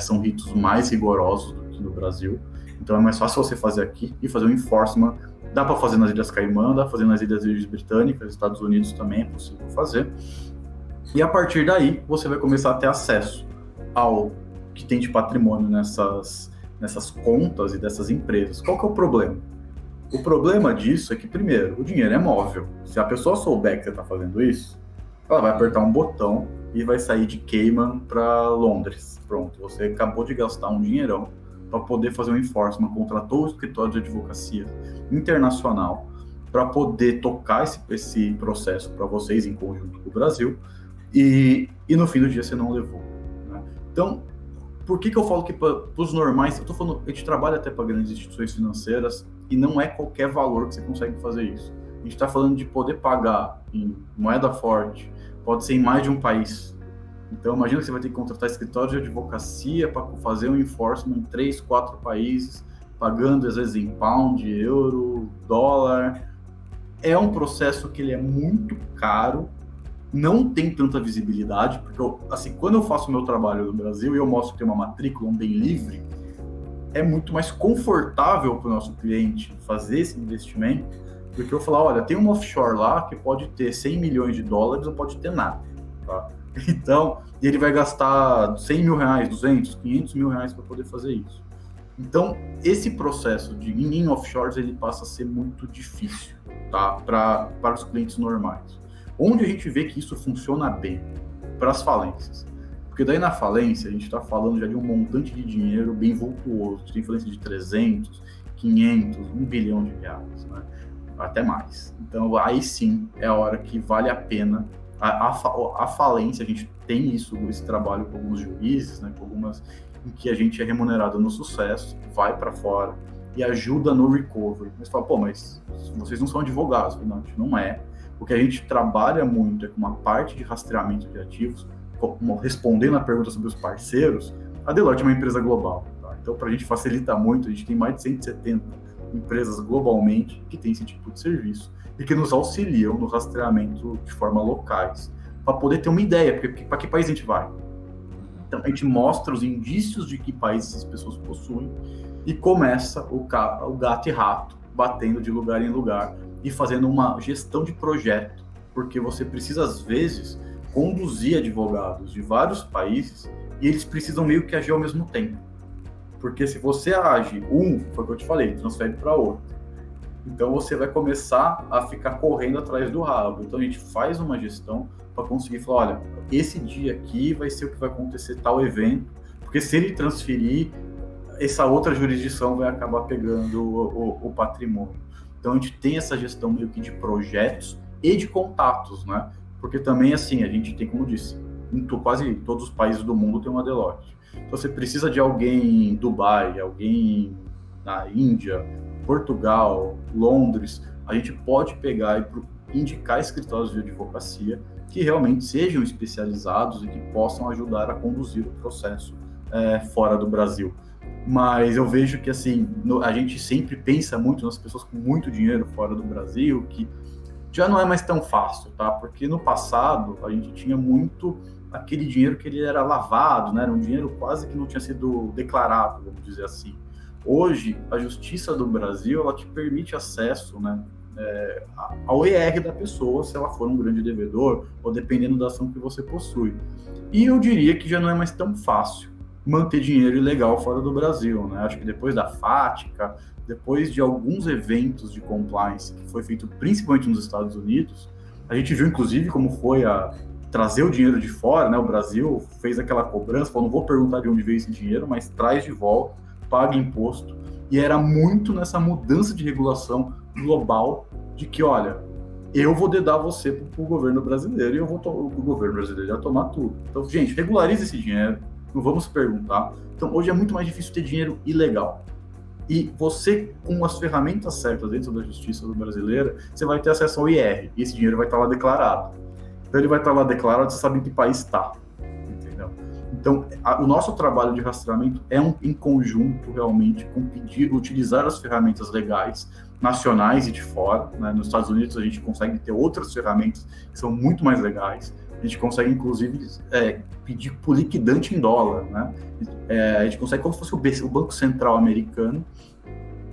são ritos mais rigorosos do que no Brasil. Então é mais fácil você fazer aqui e fazer um enforcement. Dá para fazer nas Ilhas Caimã, dá para fazer nas Ilhas Britânicas, Estados Unidos também é possível fazer. E a partir daí, você vai começar a ter acesso ao que tem de patrimônio nessas contas e dessas empresas. Qual que é o problema? O problema disso é que, primeiro, o dinheiro é móvel. Se a pessoa souber que você está fazendo isso, ela vai apertar um botão e vai sair de Cayman para Londres. Pronto, você acabou de gastar um dinheirão para poder fazer um enforcement, contratou o escritório de advocacia internacional para poder tocar esse processo para vocês em conjunto com o Brasil e no fim do dia você não levou, né? Então, por que eu falo que para os normais, eu tô falando, a gente trabalha até para grandes instituições financeiras e não é qualquer valor que você consegue fazer isso. A gente está falando de poder pagar em moeda forte, pode ser em mais de um país. Então, imagina que você vai ter que contratar escritório de advocacia para fazer um enforcement em 3, 4 países, pagando às vezes em pound, euro, dólar. É um processo que ele é muito caro, não tem tanta visibilidade, porque assim, quando eu faço o meu trabalho no Brasil e eu mostro que tem uma matrícula, um bem livre, é muito mais confortável para o nosso cliente fazer esse investimento do que eu falar, olha, tem um offshore lá que pode ter 100 milhões de dólares ou pode ter nada, tá? Então, ele vai gastar 100 mil reais, 200, 500 mil reais para poder fazer isso. Então, esse processo de em offshores, ele passa a ser muito difícil, tá? Para os clientes normais. Onde a gente vê que isso funciona bem? Para as falências. Porque daí na falência, a gente está falando já de um montante de dinheiro bem vultuoso. Tem falência de 300, 500, 1 bilhão de reais, né? Até mais. Então, aí sim é a hora que vale a pena. A falência, a gente tem esse trabalho com alguns juízes, né, com algumas em que a gente é remunerado no sucesso, vai para fora e ajuda no recovery. Mas fala, pô, mas vocês não são advogados. Não, a gente não é. O que a gente trabalha muito é com uma parte de rastreamento de ativos, respondendo a pergunta sobre os parceiros. A Deloitte é uma empresa global, tá? Então, para a gente facilita muito, a gente tem mais de 170 empresas globalmente que têm esse tipo de serviço e que nos auxiliam no rastreamento de forma locais, para poder ter uma ideia, porque para que país a gente vai? Então, a gente mostra os indícios de que países as pessoas possuem e começa o gato e rato batendo de lugar em lugar e fazendo uma gestão de projeto, porque você precisa, às vezes, conduzir advogados de vários países e eles precisam meio que agir ao mesmo tempo. Porque se você age foi o que eu te falei, transfere para outro. Então você vai começar a ficar correndo atrás do rabo. Então a gente faz uma gestão para conseguir falar, olha, esse dia aqui vai ser o que vai acontecer tal evento, porque se ele transferir, essa outra jurisdição vai acabar pegando o patrimônio. Então a gente tem essa gestão meio que de projetos e de contatos, né? Porque também, assim, a gente tem, como eu disse, em quase todos os países do mundo tem uma Deloitte. Então você precisa de alguém em Dubai, alguém na Índia, Portugal, Londres, a gente pode pegar e indicar escritórios de advocacia que realmente sejam especializados e que possam ajudar a conduzir o processo fora do Brasil. Mas eu vejo que, assim, a gente sempre pensa muito nas pessoas com muito dinheiro fora do Brasil, que já não é mais tão fácil, tá? Porque no passado a gente tinha muito aquele dinheiro que ele era lavado, né? Era um dinheiro quase que não tinha sido declarado, vamos dizer assim. Hoje, a Justiça do Brasil, ela te permite acesso, né, ao ER da pessoa, se ela for um grande devedor, ou dependendo da ação que você possui. E eu diria que já não é mais tão fácil manter dinheiro ilegal fora do Brasil, né? Acho que depois da FATCA, depois de alguns eventos de compliance que foi feito principalmente nos Estados Unidos, a gente viu, inclusive, como foi trazer o dinheiro de fora, né? O Brasil fez aquela cobrança, falou, não vou perguntar de onde veio esse dinheiro, mas traz de volta, paga imposto. E era muito nessa mudança de regulação global de que, olha, eu vou dedar você para o governo brasileiro e o governo brasileiro vai tomar tudo. Então, gente, regularize esse dinheiro, não vamos perguntar. Então, hoje é muito mais difícil ter dinheiro ilegal. E você, com as ferramentas certas dentro da justiça brasileira, você vai ter acesso ao IR, e esse dinheiro vai estar lá declarado. Então, ele vai estar lá declarado, você sabe em que país está. Entendeu? Então, o nosso trabalho de rastreamento é em conjunto, realmente, com utilizar as ferramentas legais, nacionais e de fora, né? Nos Estados Unidos a gente consegue ter outras ferramentas que são muito mais legais, a gente consegue inclusive pedir por liquidante em dólar, né? A gente consegue, como se fosse o Banco Central americano,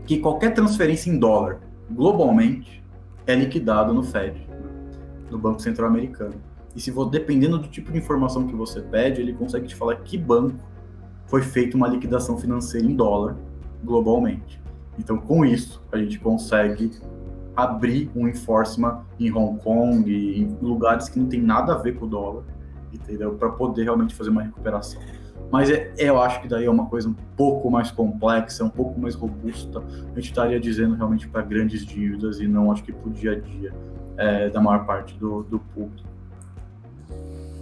que qualquer transferência em dólar, globalmente, é liquidado no Fed, né? No Banco Central americano. E se for, dependendo do tipo de informação que você pede, ele consegue te falar que banco foi feita uma liquidação financeira em dólar, globalmente. Então, com isso, a gente consegue abrir um enforcement em Hong Kong e em lugares que não tem nada a ver com o dólar, entendeu? Para poder realmente fazer uma recuperação. Mas eu acho que daí é uma coisa um pouco mais complexa, um pouco mais robusta. A gente estaria dizendo realmente para grandes dívidas e não acho que para o dia a dia da maior parte do público.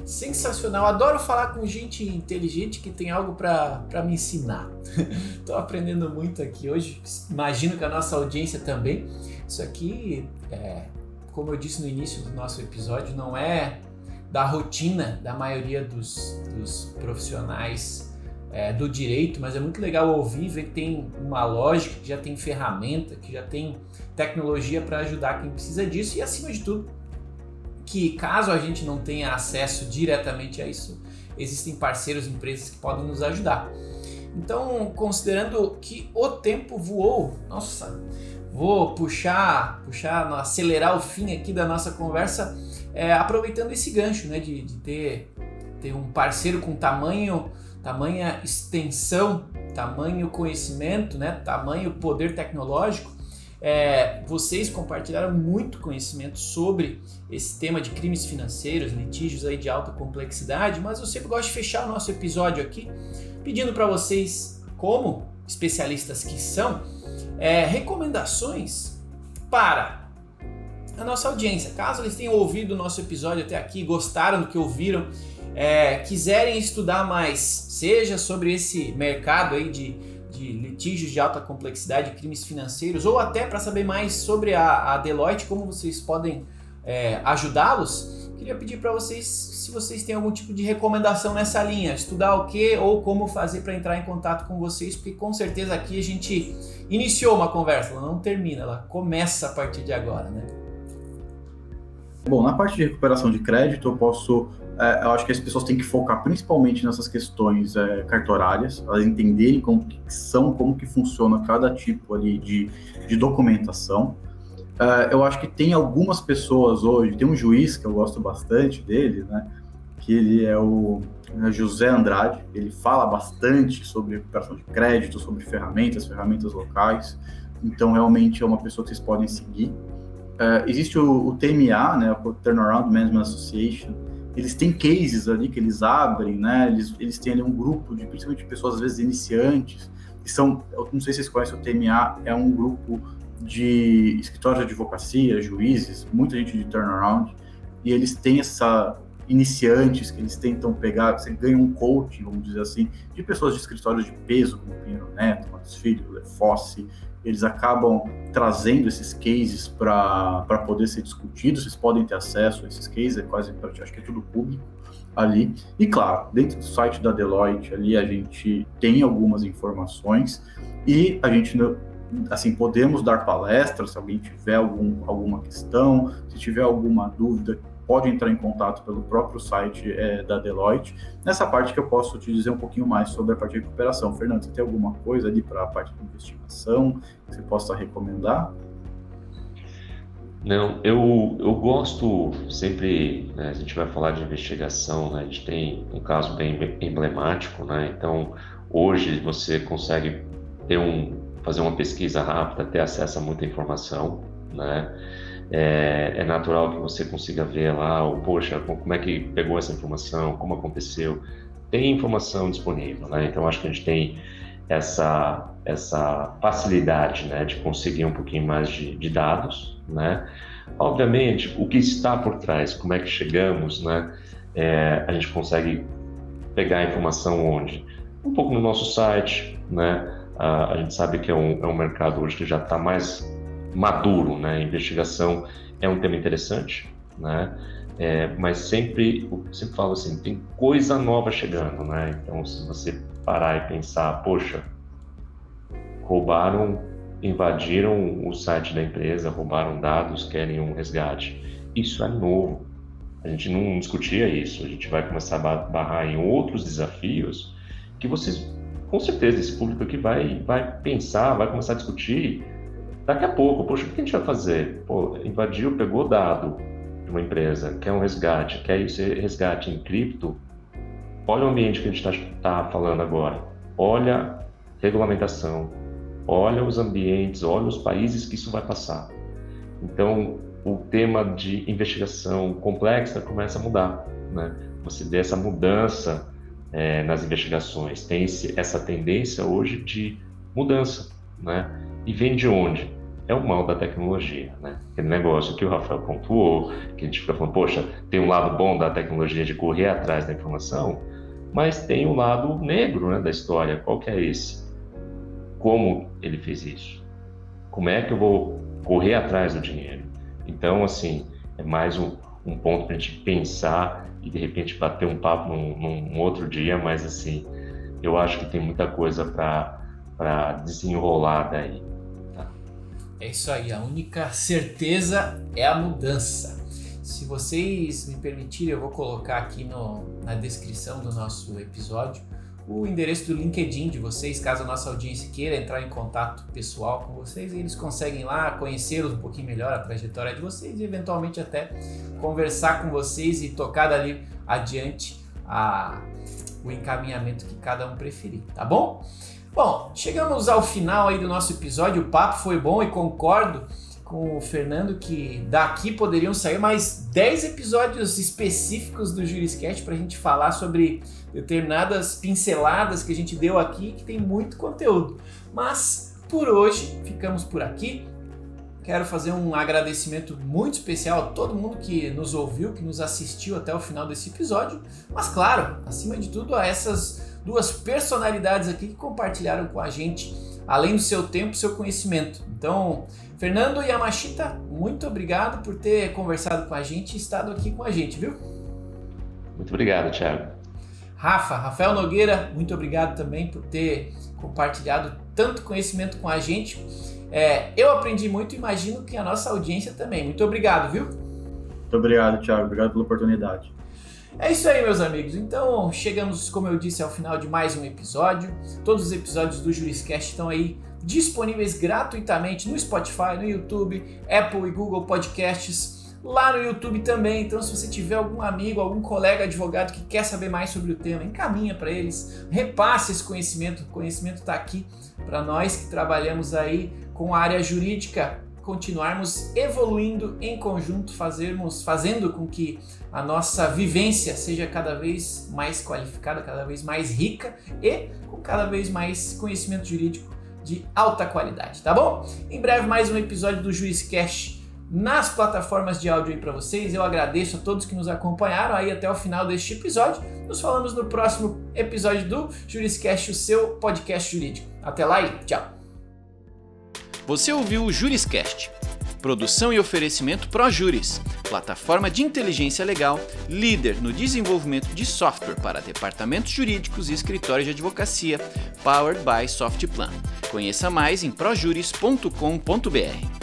Sensacional, adoro falar com gente inteligente que tem algo para me ensinar. Estou aprendendo muito aqui hoje, imagino que a nossa audiência também. Isso aqui, como eu disse no início do nosso episódio, não é da rotina da maioria dos profissionais do direito, mas é muito legal ouvir, ver que tem uma lógica, que já tem ferramenta, que já tem tecnologia para ajudar quem precisa disso e, acima de tudo, que caso a gente não tenha acesso diretamente a isso, existem parceiros, empresas que podem nos ajudar. Então, considerando que o tempo voou, nossa, vou acelerar o fim aqui da nossa conversa, aproveitando esse gancho, né, de ter um parceiro com tamanha extensão, tamanho conhecimento, né, tamanho poder tecnológico. Vocês compartilharam muito conhecimento sobre esse tema de crimes financeiros, litígios aí de alta complexidade, mas eu sempre gosto de fechar o nosso episódio aqui pedindo para vocês, como especialistas que são, recomendações para a nossa audiência. Caso eles tenham ouvido o nosso episódio até aqui, gostaram do que ouviram, quiserem estudar mais, seja sobre esse mercado aí de litígios de alta complexidade, crimes financeiros, ou até para saber mais sobre a Deloitte, como vocês podem ajudá-los, queria pedir para vocês, se vocês têm algum tipo de recomendação nessa linha, estudar o que ou como fazer para entrar em contato com vocês, porque com certeza aqui a gente iniciou uma conversa, ela não termina, ela começa a partir de agora, né? Bom, na parte de recuperação de crédito, eu acho que as pessoas têm que focar principalmente nessas questões cartorárias, elas entenderem como que funciona cada tipo ali de documentação. Eu acho que tem algumas pessoas hoje, tem um juiz que eu gosto bastante dele, né, que ele é o José Andrade, ele fala bastante sobre recuperação de crédito, sobre ferramentas locais, então realmente é uma pessoa que vocês podem seguir. Existe o TMA, né, o Turnaround Management Association. Eles têm cases ali que eles abrem, né? Eles têm ali um grupo principalmente de pessoas às vezes iniciantes, que são, eu não sei se vocês conhecem o TMA, é um grupo de escritórios de advocacia, juízes, muita gente de turnaround, e eles têm iniciantes que eles tentam pegar, você ganha um coaching, vamos dizer assim, de pessoas de escritórios de peso, como Pinheiro Neto, Matos Filho, Lefossi. Eles acabam trazendo esses cases para poder ser discutidos, vocês podem ter acesso a esses cases, acho que é tudo público ali. E claro, dentro do site da Deloitte ali a gente tem algumas informações e a gente, assim, podemos dar palestras, se alguém tiver alguma questão, se tiver alguma dúvida, pode entrar em contato pelo próprio site da Deloitte. Nessa parte que eu posso te dizer um pouquinho mais sobre a parte de recuperação. Fernando, você tem alguma coisa ali para a parte de investigação que você possa recomendar? Não, eu gosto sempre, né, a gente vai falar de investigação, né, a gente tem um caso bem emblemático, né, então hoje você consegue fazer uma pesquisa rápida, ter acesso a muita informação, né, é natural que você consiga ver lá, poxa, como é que pegou essa informação, como aconteceu. Tem informação disponível, né? Então acho que a gente tem essa facilidade, né, de conseguir um pouquinho mais de dados, né? Obviamente, o que está por trás, como é que chegamos, né? A gente consegue pegar a informação onde? Um pouco no nosso site, né? A gente sabe que é um mercado hoje que já está mais maduro, né? Investigação é um tema interessante, né? Mas sempre falo assim, tem coisa nova chegando, né? Então, se você parar e pensar, poxa, invadiram o site da empresa, roubaram dados, querem um resgate. Isso é novo. A gente não discutia isso. A gente vai começar a barrar em outros desafios que vocês, com certeza, esse público aqui vai pensar, vai começar a discutir daqui a pouco. Poxa, o que a gente vai fazer? Pô, invadiu, pegou dado de uma empresa, quer um resgate, quer esse resgate em cripto. Olha o ambiente que a gente está falando agora. Olha a regulamentação. Olha os ambientes, olha os países que isso vai passar. Então, o tema de investigação complexa começa a mudar, né? Você vê essa mudança nas investigações, tem essa tendência hoje de mudança, né? E vem de onde? É o mal da tecnologia, né? Aquele negócio que o Rafael pontuou, que a gente fica falando, poxa, tem um lado bom da tecnologia de correr atrás da informação, mas tem um lado negro, né, da história. Qual que é esse? Como ele fez isso? Como é que eu vou correr atrás do dinheiro? Então, assim, é mais um ponto para a gente pensar e, de repente, bater um papo num outro dia, mas, assim, eu acho que tem muita coisa para desenrolar daí. Tá? É isso aí, a única certeza é a mudança. Se vocês me permitirem, eu vou colocar aqui na descrição do nosso episódio o endereço do LinkedIn de vocês, caso a nossa audiência queira entrar em contato pessoal com vocês, eles conseguem lá conhecê-los um pouquinho melhor, a trajetória de vocês e eventualmente até conversar com vocês e tocar dali adiante o encaminhamento que cada um preferir, tá bom? Bom, chegamos ao final aí do nosso episódio, o papo foi bom e concordo com o Fernando que daqui poderiam sair mais 10 episódios específicos do Juriscast para a gente falar sobre determinadas pinceladas que a gente deu aqui, que tem muito conteúdo. Mas por hoje ficamos por aqui. Quero fazer um agradecimento muito especial a todo mundo que nos ouviu, que nos assistiu até o final desse episódio. Mas claro, acima de tudo, a essas duas personalidades aqui que compartilharam com a gente, além do seu tempo, seu conhecimento. Então, Fernando Yamashita, muito obrigado por ter conversado com a gente e estado aqui com a gente, viu? Muito obrigado, Thiago. Rafael Nogueira, muito obrigado também por ter compartilhado tanto conhecimento com a gente. Eu aprendi muito e imagino que a nossa audiência também. Muito obrigado, viu? Muito obrigado, Thiago. Obrigado pela oportunidade. É isso aí, meus amigos. Então, chegamos, como eu disse, ao final de mais um episódio. Todos os episódios do Juriscast estão aí disponíveis gratuitamente no Spotify, no YouTube, Apple e Google Podcasts, lá no YouTube também. Então, se você tiver algum amigo, algum colega advogado que quer saber mais sobre o tema, encaminha para eles, repasse esse conhecimento. O conhecimento está aqui para nós que trabalhamos aí com a área jurídica, continuarmos evoluindo em conjunto, fazendo com que a nossa vivência seja cada vez mais qualificada, cada vez mais rica e com cada vez mais conhecimento jurídico de alta qualidade, tá bom? Em breve mais um episódio do Juriscast nas plataformas de áudio aí para vocês. Eu agradeço a todos que nos acompanharam aí até o final deste episódio. Nos falamos no próximo episódio do Juriscast, o seu podcast jurídico. Até lá e tchau! Você ouviu o Juriscast, produção e oferecimento ProJuris, plataforma de inteligência legal, líder no desenvolvimento de software para departamentos jurídicos e escritórios de advocacia, powered by Softplan. Conheça mais em projuris.com.br.